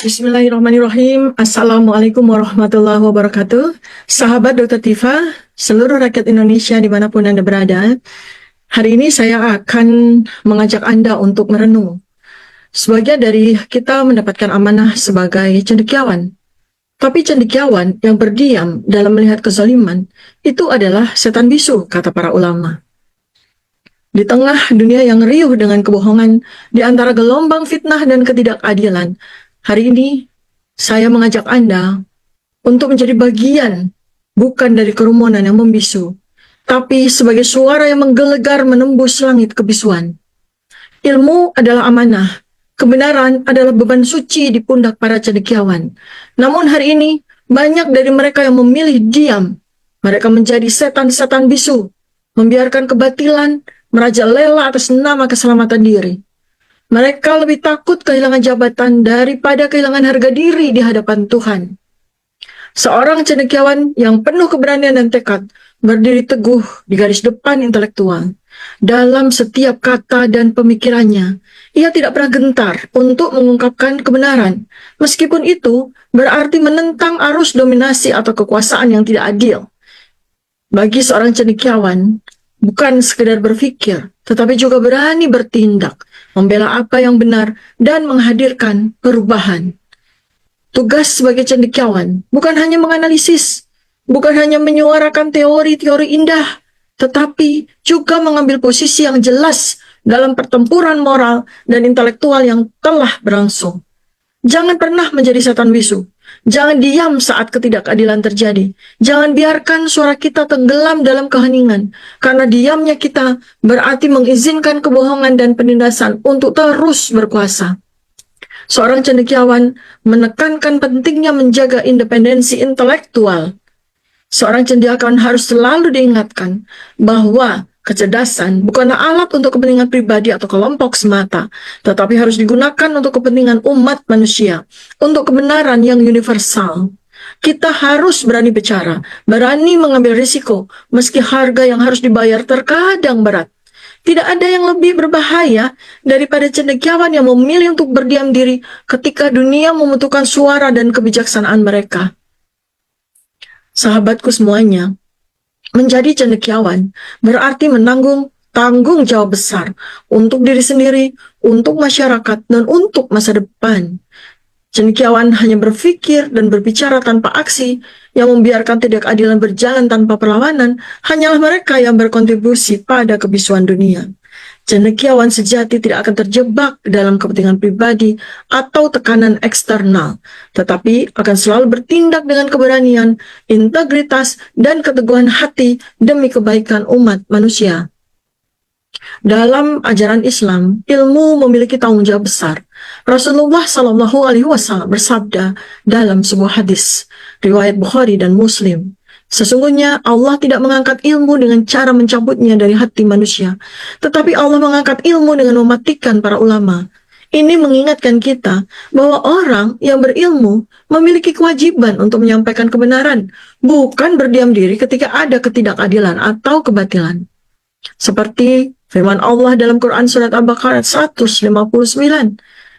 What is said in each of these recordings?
Bismillahirrahmanirrahim. Assalamualaikum warahmatullahi wabarakatuh. Sahabat Dr. Tifa, seluruh rakyat Indonesia dimanapun Anda berada, hari ini saya akan mengajak Anda untuk merenung. Sebagian dari kita mendapatkan amanah sebagai cendekiawan. Tapi cendekiawan yang berdiam dalam melihat kezaliman, itu adalah setan bisu, kata para ulama. Di tengah dunia yang riuh dengan kebohongan, di antara gelombang fitnah dan ketidakadilan, hari ini saya mengajak Anda untuk menjadi bagian bukan dari kerumunan yang membisu, tapi sebagai suara yang menggelegar menembus langit kebisuan. Ilmu adalah amanah, kebenaran adalah beban suci di pundak para cendekiawan. Namun hari ini banyak dari mereka yang memilih diam. Mereka menjadi setan-setan bisu, membiarkan kebatilan merajalela atas nama keselamatan diri. Mereka lebih takut kehilangan jabatan daripada kehilangan harga diri di hadapan Tuhan. Seorang cendekiawan yang penuh keberanian dan tekad berdiri teguh di garis depan intelektual. Dalam setiap kata dan pemikirannya, ia tidak pernah gentar untuk mengungkapkan kebenaran, meskipun itu berarti menentang arus dominasi atau kekuasaan yang tidak adil. Bagi seorang cendekiawan, bukan sekedar berpikir, tetapi juga berani bertindak, membela apa yang benar, dan menghadirkan perubahan. Tugas sebagai cendekiawan bukan hanya menganalisis, bukan hanya menyuarakan teori-teori indah, tetapi juga mengambil posisi yang jelas dalam pertempuran moral dan intelektual yang telah berlangsung. Jangan pernah menjadi setan bisu. Jangan diam saat ketidakadilan terjadi. Jangan biarkan suara kita tenggelam dalam keheningan, karena diamnya kita berarti mengizinkan kebohongan dan penindasan untuk terus berkuasa. Seorang cendekiawan menekankan pentingnya menjaga independensi intelektual. Seorang cendekiawan harus selalu diingatkan bahwa kecerdasan bukanlah alat untuk kepentingan pribadi atau kelompok semata, tetapi harus digunakan untuk kepentingan umat manusia, untuk kebenaran yang universal. Kita harus berani bicara, berani mengambil risiko, meski harga yang harus dibayar terkadang berat. Tidak ada yang lebih berbahaya daripada cendekiawan yang memilih untuk berdiam diri ketika dunia membutuhkan suara dan kebijaksanaan mereka. Sahabatku semuanya, menjadi cendekiawan berarti menanggung tanggung jawab besar untuk diri sendiri, untuk masyarakat, dan untuk masa depan. Cendekiawan hanya berpikir dan berbicara tanpa aksi, yang membiarkan ketidakadilan berjalan tanpa perlawanan, hanyalah mereka yang berkontribusi pada kebisuan dunia. Cendekiawan sejati tidak akan terjebak dalam kepentingan pribadi atau tekanan eksternal, tetapi akan selalu bertindak dengan keberanian, integritas, dan keteguhan hati demi kebaikan umat manusia. Dalam ajaran Islam, ilmu memiliki tanggung jawab besar. Rasulullah Shallallahu Alaihi Wasallam bersabda dalam sebuah hadis riwayat Bukhari dan Muslim, sesungguhnya Allah tidak mengangkat ilmu dengan cara mencabutnya dari hati manusia, tetapi Allah mengangkat ilmu dengan mematikan para ulama. Ini mengingatkan kita bahwa orang yang berilmu memiliki kewajiban untuk menyampaikan kebenaran, bukan berdiam diri ketika ada ketidakadilan atau kebatilan. Seperti firman Allah dalam Quran Surat Al-Baqarah 159,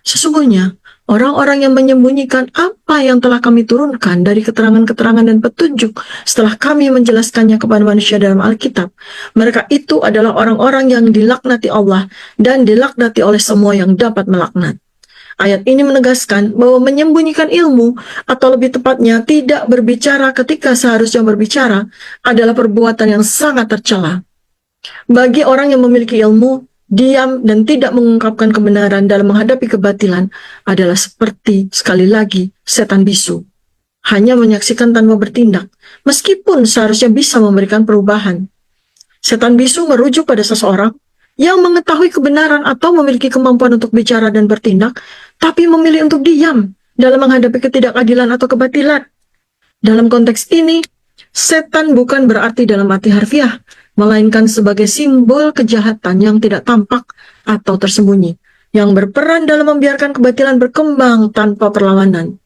sesungguhnya orang-orang yang menyembunyikan apa yang telah kami turunkan dari keterangan-keterangan dan petunjuk setelah kami menjelaskannya kepada manusia dalam Alkitab, mereka itu adalah orang-orang yang dilaknati Allah dan dilaknati oleh semua yang dapat melaknat. Ayat ini menegaskan bahwa menyembunyikan ilmu, atau lebih tepatnya tidak berbicara ketika seharusnya berbicara, adalah perbuatan yang sangat tercela. Bagi orang yang memiliki ilmu, diam dan tidak mengungkapkan kebenaran dalam menghadapi kebatilan adalah seperti, sekali lagi, setan bisu. Hanya menyaksikan tanpa bertindak, meskipun seharusnya bisa memberikan perubahan. Setan bisu merujuk pada seseorang yang mengetahui kebenaran atau memiliki kemampuan untuk bicara dan bertindak, tapi memilih untuk diam dalam menghadapi ketidakadilan atau kebatilan. Dalam konteks ini, setan bukan berarti dalam arti harfiah, melainkan sebagai simbol kejahatan yang tidak tampak atau tersembunyi, yang berperan dalam membiarkan kebatilan berkembang tanpa perlawanan.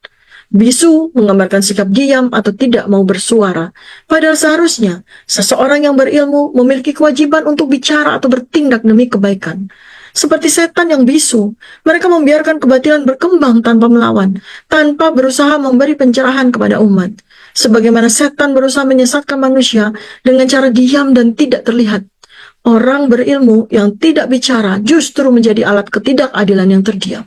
Bisu menggambarkan sikap diam atau tidak mau bersuara, padahal seharusnya seseorang yang berilmu memiliki kewajiban untuk bicara atau bertindak demi kebaikan. Seperti setan yang bisu, mereka membiarkan kebatilan berkembang tanpa melawan, tanpa berusaha memberi pencerahan kepada umat. Sebagaimana setan berusaha menyesatkan manusia dengan cara diam dan tidak terlihat. Orang berilmu yang tidak bicara justru menjadi alat ketidakadilan yang terdiam.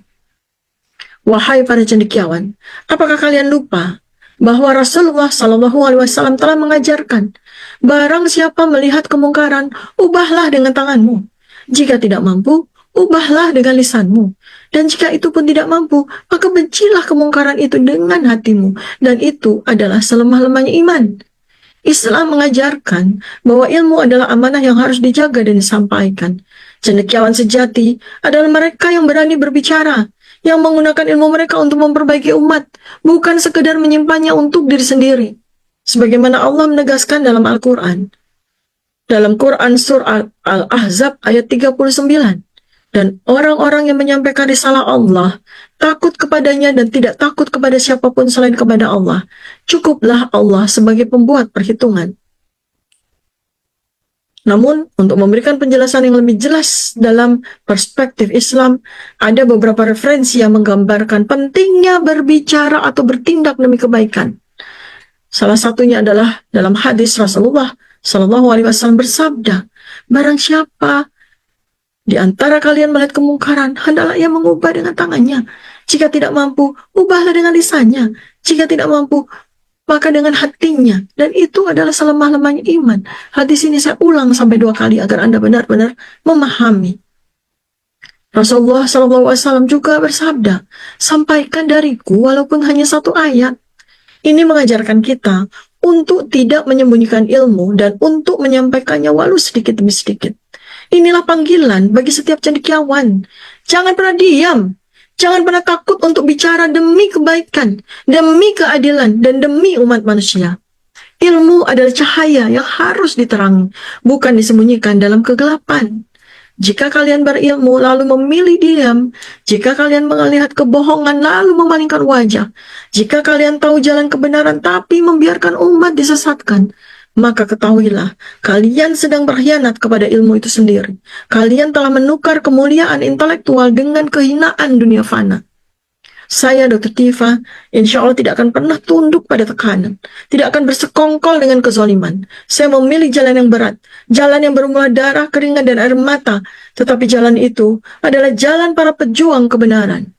Wahai para cendekiawan, apakah kalian lupa bahwa Rasulullah Shallallahu Alaihi Wasallam telah mengajarkan, barang siapa melihat kemungkaran, ubahlah dengan tanganmu. Jika tidak mampu, ubahlah dengan lisanmu. Dan jika itu pun tidak mampu, maka bencilah kemungkaran itu dengan hatimu. Dan itu adalah selemah-lemahnya iman. Islam mengajarkan bahwa ilmu adalah amanah yang harus dijaga dan disampaikan. Cendekiawan sejati adalah mereka yang berani berbicara, yang menggunakan ilmu mereka untuk memperbaiki umat, bukan sekedar menyimpannya untuk diri sendiri. Sebagaimana Allah menegaskan dalam Al-Quran. Dalam Quran Surah Al-Ahzab ayat 39. Dan orang-orang yang menyampaikan risalah Allah takut kepadanya dan tidak takut kepada siapapun selain kepada Allah. Cukuplah Allah sebagai pembuat perhitungan. Namun, untuk memberikan penjelasan yang lebih jelas dalam perspektif Islam, ada beberapa referensi yang menggambarkan pentingnya berbicara atau bertindak demi kebaikan. Salah satunya adalah dalam hadis Rasulullah Shallallahu Alaihi Wasallam bersabda, barang siapa di antara kalian melihat kemungkaran, hendaklah ia mengubah dengan tangannya. Jika tidak mampu, ubahlah dengan lisannya. Jika tidak mampu, maka dengan hatinya. Dan itu adalah selemah-lemahnya iman. Hadis ini saya ulang sampai 2 kali agar Anda benar-benar memahami. Rasulullah SAW juga bersabda, sampaikan dariku walaupun hanya 1 ayat. Ini mengajarkan kita untuk tidak menyembunyikan ilmu dan untuk menyampaikannya walau sedikit demi sedikit. Inilah panggilan bagi setiap cendekiawan. Jangan pernah diam. Jangan pernah takut untuk bicara demi kebaikan, demi keadilan, dan demi umat manusia. Ilmu adalah cahaya yang harus diterangi, bukan disembunyikan dalam kegelapan. Jika kalian berilmu lalu memilih diam, jika kalian melihat kebohongan lalu memalingkan wajah, jika kalian tahu jalan kebenaran tapi membiarkan umat disesatkan, maka ketahuilah, kalian sedang berkhianat kepada ilmu itu sendiri. Kalian telah menukar kemuliaan intelektual dengan kehinaan dunia fana. Saya, Dr. Tifa, insya Allah tidak akan pernah tunduk pada tekanan. Tidak akan bersekongkol dengan kezaliman. Saya memilih jalan yang berat. Jalan yang bermula darah, keringat, dan air mata. Tetapi jalan itu adalah jalan para pejuang kebenaran.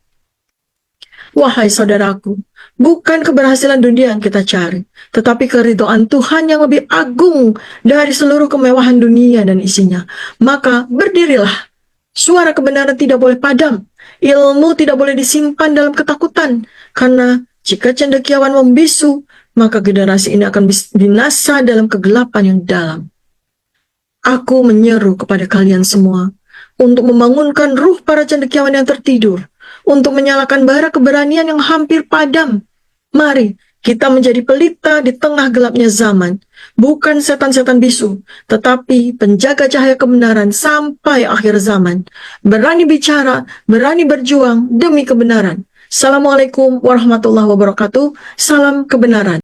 Wahai saudaraku, bukan keberhasilan dunia yang kita cari, tetapi keridhaan Tuhan yang lebih agung dari seluruh kemewahan dunia dan isinya. Maka berdirilah. Suara kebenaran tidak boleh padam. Ilmu tidak boleh disimpan dalam ketakutan. Karena jika cendekiawan membisu, maka generasi ini akan binasa dalam kegelapan yang dalam. Aku menyeru kepada kalian semua untuk membangunkan ruh para cendekiawan yang tertidur, untuk menyalakan bara keberanian yang hampir padam. Mari kita menjadi pelita di tengah gelapnya zaman, bukan setan-setan bisu, tetapi penjaga cahaya kebenaran sampai akhir zaman. Berani bicara, berani berjuang demi kebenaran. Assalamualaikum warahmatullahi wabarakatuh. Salam kebenaran.